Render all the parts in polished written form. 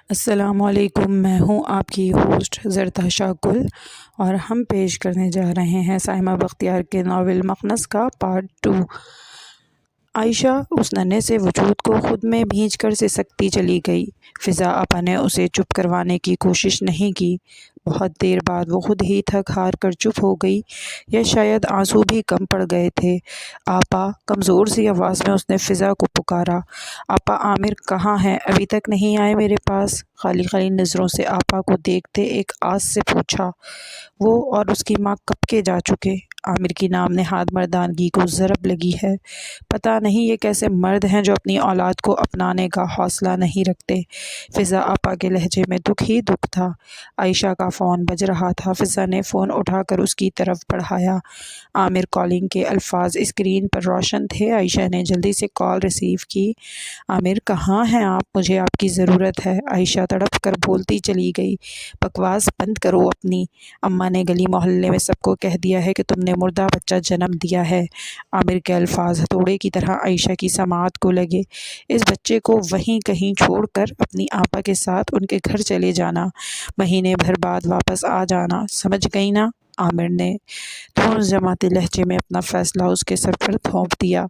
السلام علیکم، میں ہوں آپ کی ہوسٹ زرتشا گل، اور ہم پیش کرنے جا رہے ہیں سائمہ بختیار کے ناول مخنث کا پارٹ 2۔ عائشہ اس ننھے سے وجود کو خود میں بھینچ کر سسکتی چلی گئی۔ فضا آپا نے اسے چپ کروانے کی کوشش نہیں کی۔ بہت دیر بعد وہ خود ہی تھک ہار کر چپ ہو گئی، یا شاید آنسو بھی کم پڑ گئے تھے۔ آپا، کمزور سی آواز میں اس نے فضا کو پکارا۔ آپا، عامر کہاں ہے؟ ابھی تک نہیں آئے میرے پاس؟ خالی خالی نظروں سے آپا کو دیکھتے ایک آس سے پوچھا۔ وہ اور اس کی ماں کب کے جا چکے؟ عامر کی نام نہاد مردانگی کو ضرب لگی ہے۔ پتہ نہیں یہ کیسے مرد ہیں جو اپنی اولاد کو اپنانے کا حوصلہ نہیں رکھتے۔ فضا آپا کے لہجے میں دکھ ہی دکھ تھا۔ عائشہ کا فون بج رہا تھا۔ فضا نے فون اٹھا کر اس کی طرف بڑھایا۔ عامر کالنگ کے الفاظ اسکرین پر روشن تھے۔ عائشہ نے جلدی سے کال ریسیو کی۔ عامر کہاں ہیں آپ؟ مجھے آپ کی ضرورت ہے، عائشہ تڑپ کر بولتی چلی گئی۔ بکواس بند کرو اپنی۔ اماں نے گلی محلے میں سب کو کہہ دیا ہے کہ تم نے مردہ بچہ جنم دیا ہے۔ عامر کے الفاظ ہتھوڑے کی طرح عائشہ کی سماعت کو لگے۔ اس بچے کو وہیں کہیں چھوڑ کر اپنی آپا کے ساتھ ان کے گھر چلے جانا، مہینے بھر بعد واپس آ جانا، سمجھ گئی نا؟ عامر نے دھونس جماتے لہجے میں اپنا فیصلہ اس کے سر پر تھوپ دیا۔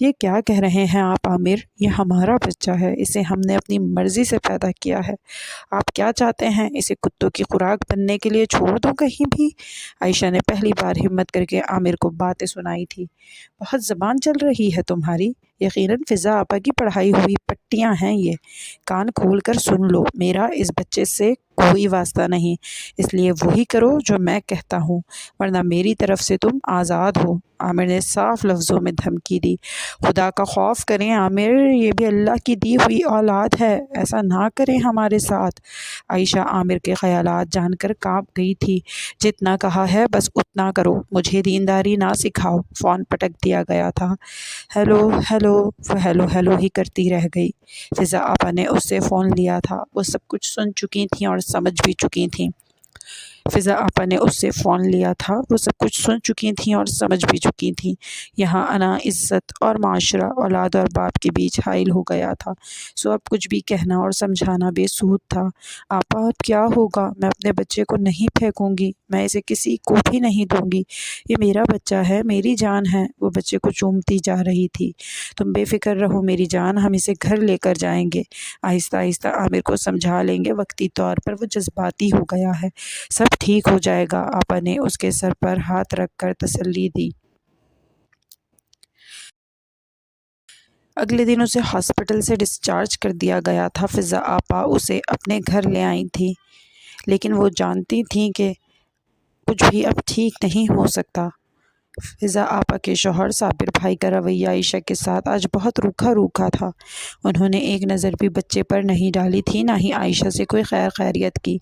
یہ کیا کہہ رہے ہیں آپ عامر؟ یہ ہمارا بچہ ہے، اسے ہم نے اپنی مرضی سے پیدا کیا ہے۔ آپ کیا چاہتے ہیں؟ اسے کتوں کی خوراک بننے کے لیے چھوڑ دوں کہیں بھی؟ عائشہ نے پہلی بار ہمت کر کے عامر کو باتیں سنائی تھی۔ بہت زبان چل رہی ہے تمہاری۔ یقیناً فضا آپا کی پڑھائی ہوئی پٹیاں ہیں یہ۔ کان کھول کر سن لو، میرا اس بچے سے کوئی واسطہ نہیں، اس لیے وہی کرو جو میں کہتا ہوں، ورنہ میری طرف سے تم آزاد ہو۔ عامر نے صاف لفظوں میں دھمکی دی۔ خدا کا خوف کریں عامر، یہ بھی اللہ کی دی ہوئی اولاد ہے، ایسا نہ کریں ہمارے ساتھ۔ عائشہ عامر کے خیالات جان کر کانپ گئی تھی۔ جتنا کہا ہے بس اتنا کرو، مجھے دینداری نہ سکھاؤ۔ فون پٹک دیا گیا تھا۔ ہیلو ہیلو، وہ ہیلو ہیلو ہی کرتی رہ گئی۔ فضا آپا نے اس سے فون لیا تھا، وہ سب کچھ سن چکی تھیں اور سمجھ بھی چکی تھیں۔ فضا آپا نے اس سے فون لیا تھا، وہ سب کچھ سن چکی تھیں اور سمجھ بھی چکی تھیں۔ یہاں انا، عزت اور معاشرہ، اولاد اور باپ کے بیچ حائل ہو گیا تھا، سو اب کچھ بھی کہنا اور سمجھانا بے سود تھا۔ آپا اب کیا ہوگا؟ میں اپنے بچے کو نہیں پھینکوں گی، میں اسے کسی کو بھی نہیں دوں گی، یہ میرا بچہ ہے، میری جان ہے۔ وہ بچے کو چومتی جا رہی تھی۔ تم بے فکر رہو میری جان، ہم اسے گھر لے کر جائیں گے، آہستہ آہستہ عامر کو سمجھا لیں گے، وقتی طور پر وہ جذباتی ہو گیا ہے، سب ٹھیک ہو جائے گا۔ آپا نے اس کے سر پر ہاتھ رکھ کر تسلی دی۔ اگلے دن اسے ہاسپٹل سے ڈسچارج کر دیا گیا تھا۔ فضا آپا اسے اپنے گھر لے آئی تھی، لیکن وہ جانتی تھیں کہ کچھ بھی اب ٹھیک نہیں ہو سکتا۔ فضا آپا کے شوہر صابر بھائی کا رویہ عائشہ کے ساتھ آج بہت روکھا روکھا تھا۔ انہوں نے ایک نظر بھی بچے پر نہیں ڈالی تھی، نہ ہی عائشہ سے کوئی خیر خیریت کی۔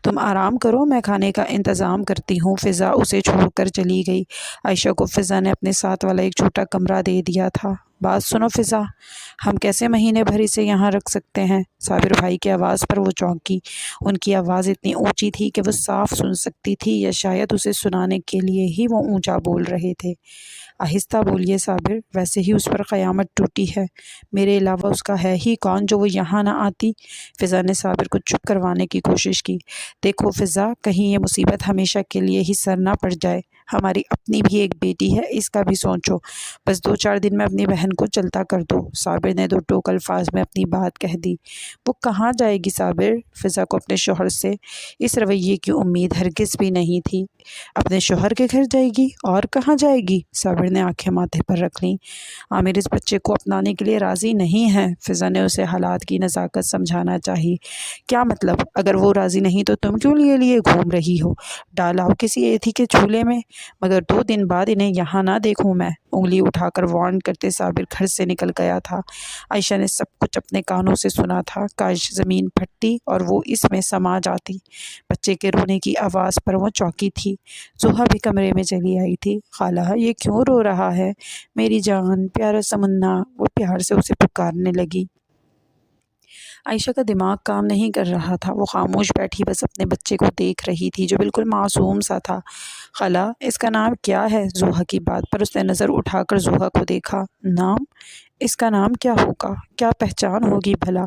تم آرام کرو، میں کھانے کا انتظام کرتی ہوں۔ فضا اسے چھوڑ کر چلی گئی۔ عائشہ کو فضا نے اپنے ساتھ والا ایک چھوٹا کمرہ دے دیا تھا۔ بات سنو فضا، ہم کیسے مہینے بھر اسے یہاں رکھ سکتے ہیں؟ صابر بھائی کی آواز پر وہ چونکی۔ ان کی آواز اتنی اونچی تھی کہ وہ صاف سن سکتی تھی، یا شاید اسے سنانے کے لیے ہی وہ اونچا بول رہے تھے۔ آہستہ بولیے صابر، ویسے ہی اس پر قیامت ٹوٹی ہے، میرے علاوہ اس کا ہے ہی کون جو وہ یہاں نہ آتی؟ فضا نے صابر کو چپ کروانے کی کوشش کی۔ دیکھو فضا، کہیں یہ مصیبت ہمیشہ کے لیے ہی سر نہ پڑ جائے، ہماری اپنی بھی ایک بیٹی ہے، اس کا بھی سوچو، بس 2-4 دن میں اپنی بہن کو چلتا کر دو۔ صابر نے 2 ٹوک الفاظ میں اپنی بات کہہ دی۔ وہ کہاں جائے گی صابر؟ فضا کو اپنے شوہر سے اس رویے کی امید ہرگز بھی نہیں تھی۔ اپنے شوہر کے گھر جائے گی؟ اور کہاں جائے گی؟ صابر نے آنکھیں ماتھے پر رکھ لیں۔ عامر اس بچے کو اپنانے کے لیے راضی نہیں ہے۔ فضا نے اسے حالات کی نزاکت سمجھانا چاہی۔ کیا مطلب؟ اگر وہ راضی نہیں تو تم کیوں لیے لیے گھوم رہی ہو؟ ڈالاؤ کسی ایتھی کے چولہے میں، مگر 2 دن بعد انہیں یہاں نہ دیکھوں میں۔ انگلی اٹھا کر وارن کرتے صابر گھر سے نکل گیا تھا۔ عائشہ نے سب کچھ اپنے کانوں سے سنا تھا۔ کاش زمین پھٹتی اور وہ اس میں سما جاتی۔ بچے کے رونے کی آواز پر وہ چونکی تھی۔ زوہا بھی کمرے میں چلی آئی تھی۔ خالہ، یہ کیوں رو رہا ہے؟ میری جان، پیارا سمنا، وہ پیار سے اسے پکارنے لگی۔ عائشہ کا دماغ کام نہیں کر رہا تھا۔ وہ خاموش بیٹھی بس اپنے بچے کو دیکھ رہی تھی جو بالکل معصوم سا تھا۔ خالہ، اس کا نام کیا ہے؟ زوہا کی بات پر اس نے نظر اٹھا کر زوہا کو دیکھا۔ نام؟ اس کا نام کیا ہوگا؟ کیا پہچان ہوگی بھلا؟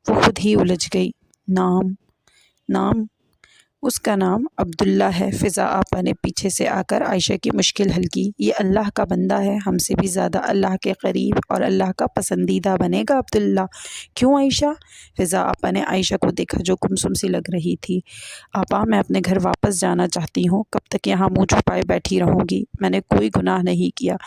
وہ خود ہی الجھ گئی۔ नाम उसका नाम अब्दुल्ला है। फ़िज़ा आपा ने पीछे से आकर आयशा की मुश्किल हल की। ये अल्लाह का बंदा है, हमसे भी ज़्यादा अल्लाह के करीब और अल्लाह का पसंदीदा बनेगा अब्दुल्ला। क्यों आयशा? फ़िज़ा आपा ने आयशा को देखा जो गुमसुम सी लग रही थी। आपा, मैं अपने घर वापस जाना चाहती हूँ। कब तक यहाँ मुँह छुपाए बैठी रहूँगी? मैंने कोई गुनाह नहीं किया।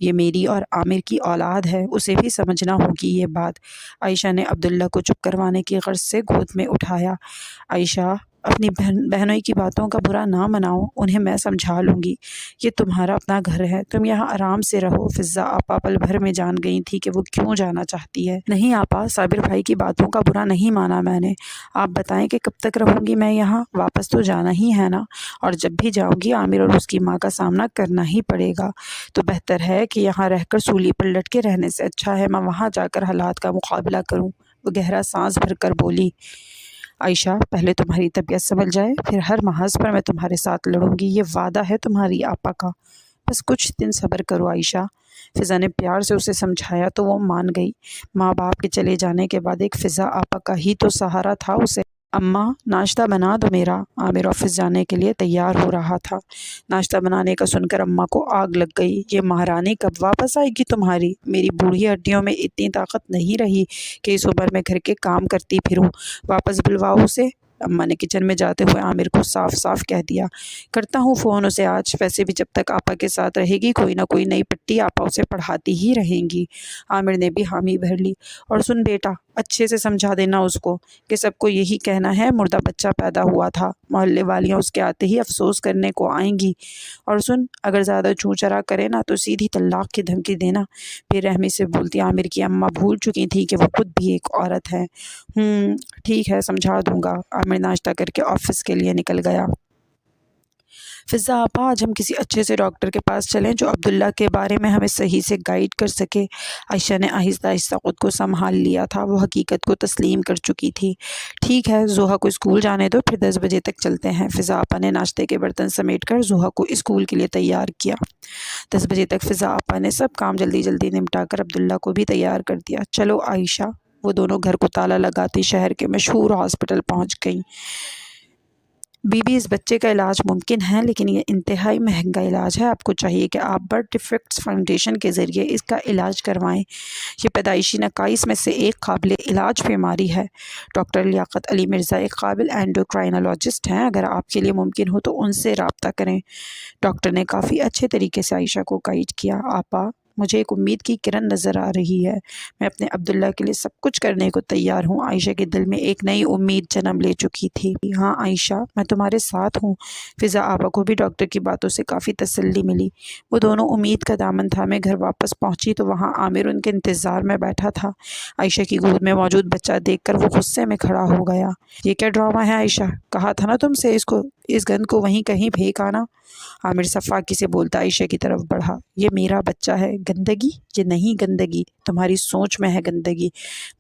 ये मेरी और आमिर की औलाद है, उसे भी समझना होगी ये बात। आयशा ने अब्दुल्ला को चुप करवाने की गर्ज से गोद में उठाया। आयशा, अपनी बहनों की बातों का बुरा ना मनाओ, उन्हें मैं समझा लूँगी। ये तुम्हारा अपना घर है, तुम यहाँ आराम से रहो। फ़िज़ा आपा पल भर में जान गई थी कि वो क्यों जाना चाहती है। नहीं आपा, साबिर भाई की बातों का बुरा नहीं माना मैंने। आप बताएं कि कब तक रहूँगी मैं यहाँ? वापस तो जाना ही है ना, और जब भी जाऊँगी आमिर और उसकी माँ का सामना करना ही पड़ेगा। तो बेहतर है कि यहाँ रहकर सूली पर लटके रहने से अच्छा है मैं वहाँ जाकर हालात का मुकाबला करूँ। वो गहरा सांस भरकर बोली। आयशा, पहले तुम्हारी तबीयत समझ जाए, फिर हर महाज पर मैं तुम्हारे साथ लड़ूंगी। ये वादा है तुम्हारी आपा का। बस कुछ दिन सब्र करो आयशा। फ़िज़ा ने प्यार से उसे समझाया तो वो मान गई। माँ बाप के चले जाने के बाद एक फ़िज़ा आपा का ही तो सहारा था उसे। अम्मा, नाश्ता बना दो मेरा। आमिर ऑफिस जाने के लिए तैयार हो रहा था। नाश्ता बनाने का सुनकर अम्मा को आग लग गई। ये महारानी कब वापस आएगी तुम्हारी? मेरी बूढ़ी हड्डियों में इतनी ताकत नहीं रही कि इस उम्र में घर के काम करती फिरूं। वापस बुलवाओ उसे। अम्मा ने किचन में जाते हुए आमिर को साफ साफ कह दिया। करता हूँ फ़ोन उसे आज। वैसे भी जब तक आपा के साथ रहेगी कोई ना कोई नई पट्टी आपा उसे पढ़ाती ही रहेंगी। आमिर ने भी हामी भर ली। और सुन बेटा, अच्छे से समझा देना उसको कि सबको यही कहना है मुर्दा बच्चा पैदा हुआ था। मोहल्ले वालियाँ उसके आते ही अफसोस करने को आएंगी। और सुन, अगर ज़्यादा चूँ चरा करे ना तो सीधी तलाक की धमकी देना। बेरहमी से बोलती आमिर की अम्मा भूल चुकी थी कि वो खुद भी एक औरत है। ठीक है, समझा दूंगा। आमिर नाश्ता करके ऑफिस के लिए निकल गया। फ़िज़ा आपा, आज हम किसी अच्छे से डॉक्टर के पास चलें जो अब्दुल्ला के बारे में हमें सही से गाइड कर सके। आयशा ने आहिस्ता आहिस्ता ख़ुद को संभाल लिया था। वो हकीकत को तस्लीम कर चुकी थी। ठीक है, ज़ोहा को स्कूल जाने दो, फिर 10 बजे तक चलते हैं। फ़िज़ा आपा ने नाश्ते के बर्तन समेट कर ज़ोहा को स्कूल के लिए तैयार किया। 10 बजे तक फ़िज़ा आपा ने सब काम जल्दी जल्दी निपटा कर अब्दुल्ला को भी तैयार कर दिया। चलो आयशा। वो दोनों घर को ताला लगाती शहर के मशहूर हॉस्पिटल पहुँच गईं। बीबी, इस बच्चे का इलाज मुमकिन है, लेकिन ये इंतहाई महंगा इलाज है। आपको चाहिए कि आप बर्थ डिफेक्ट्स फाउंडेशन के ज़रिए इसका इलाज करवाएं। ये पैदाइशी नकाइस में से एक काबिल इलाज बीमारी है। डॉक्टर लियाकत अली मिर्ज़ा एक काबिल एंडोक्राइनोलॉजिस्ट हैं। अगर आपके लिए मुमकिन हो तो उनसे रब्ता करें। डॉक्टर ने काफ़ी अच्छे तरीके से आयशा को गाइड किया। आपा, मुझे एक उम्मीद की किरण नज़र आ रही है। मैं अपने अब्दुल्ला के लिए सब कुछ करने को तैयार हूँ। आयशा के दिल में एक नई उम्मीद जन्म ले चुकी थी। हाँ आयशा, मैं तुम्हारे साथ हूँ। फ़िज़ा आपा को भी डॉक्टर की बातों से काफ़ी तसल्ली मिली। वो दोनों उम्मीद का दामन थामे घर वापस पहुँची तो वहाँ आमिर उनके इंतज़ार में बैठा था। आयशा की गोद में मौजूद बच्चा देखकर वो गुस्से में खड़ा हो गया। ये क्या ड्रामा है आयशा? कहा था ना तुमसे इस गंद को वहीं कहीं फेंक आना। आमिर सफ़ाकी से बोलता आयशा की तरफ बढ़ा। ये मेरा बच्चा है। गंदगी? ये नहीं गंदगी, तुम्हारी सोच में है गंदगी।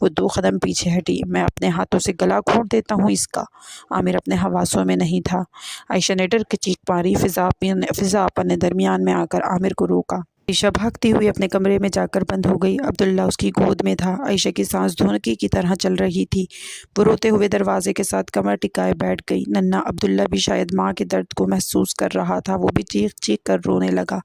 वो 2 कदम पीछे हटी। मैं अपने हाथों से गला घोंट देता हूँ इसका। आमिर अपने हवासों में नहीं था। आयशा ने डर के चीख मारी। फ़िज़ा आपा ने दरमियान में आकर आमिर को रोका। आयशा भागती हुई अपने कमरे में जाकर बंद हो गई। अब्दुल्ला उसकी गोद में था। आयशा की सांस धुनकी की तरह चल रही थी। वो रोते हुए दरवाजे के साथ कमर टिकाए बैठ गई। नन्हा अब्दुल्ला भी शायद माँ के दर्द को महसूस कर रहा था। वो भी चीख चीख कर रोने लगा।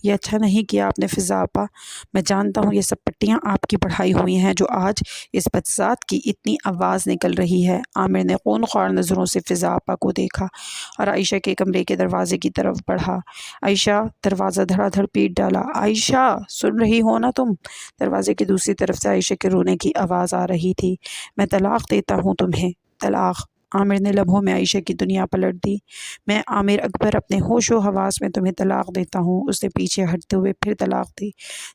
ये अच्छा नहीं किया आपने फ़िज़ा आपा। मैं जानता हूँ ये सब पट्टियाँ आपकी बढ़ाई हुई हैं जो आज इस बदज़ात की इतनी आवाज़ निकल रही है। आमिर ने खूनख्वार नज़रों से फ़िज़ा आपा को देखा और आयशा के कमरे के दरवाजे की तरफ बढ़ा। आयशा, दरवाज़ा धड़ाधड़ पीट डाला। आयशा, सुन रही हो ना तुम? दरवाजे की दूसरी तरफ से आयशा के रोने की आवाज़ आ रही थी। मैं तलाक देता हूँ तुम्हें। तलाक? आमिर ने लम्हों में आयशा की दुनिया पलट दी। मैं आमिर अकबर अपने होशो हवास में तुम्हें तलाक देता हूँ। उसने पीछे हटते हुए फिर तलाक दी।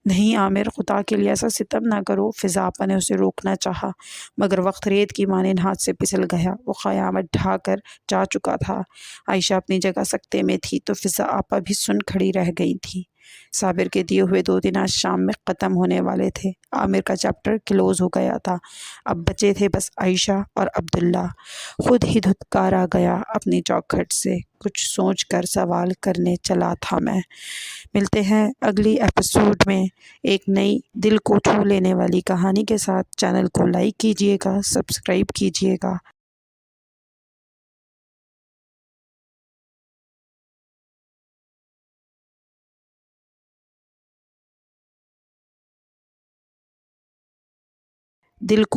नहीं आमिर, खुदा के लिए ऐसा सितम ना करो। फ़िज़ा आपा ने उसे रोकना चाहा मगर वक्त रेत की मानिंद हाथ से फिसल गया। वो क़यामत ढा कर जा चुका था। आयशा अपनी जगह सकते में थी तो फ़िज़ा आपा भी सुन खड़ी रह गई थी। साबिर के दिए हुए 2 दिन आज शाम में ख़त्म होने वाले थे। आमिर का चैप्टर क्लोज़ हो गया था। अब बचे थे बस आयशा और अब्दुल्ला। खुद ही धुतकारा गया अपनी चौखट से। कुछ सोच कर सवाल करने चला था मैं। मिलते हैं अगली एपिसोड में एक नई दिल को छू लेने वाली कहानी के साथ। चैनल को लाइक कीजिएगा, सब्सक्राइब कीजिएगा। دل کو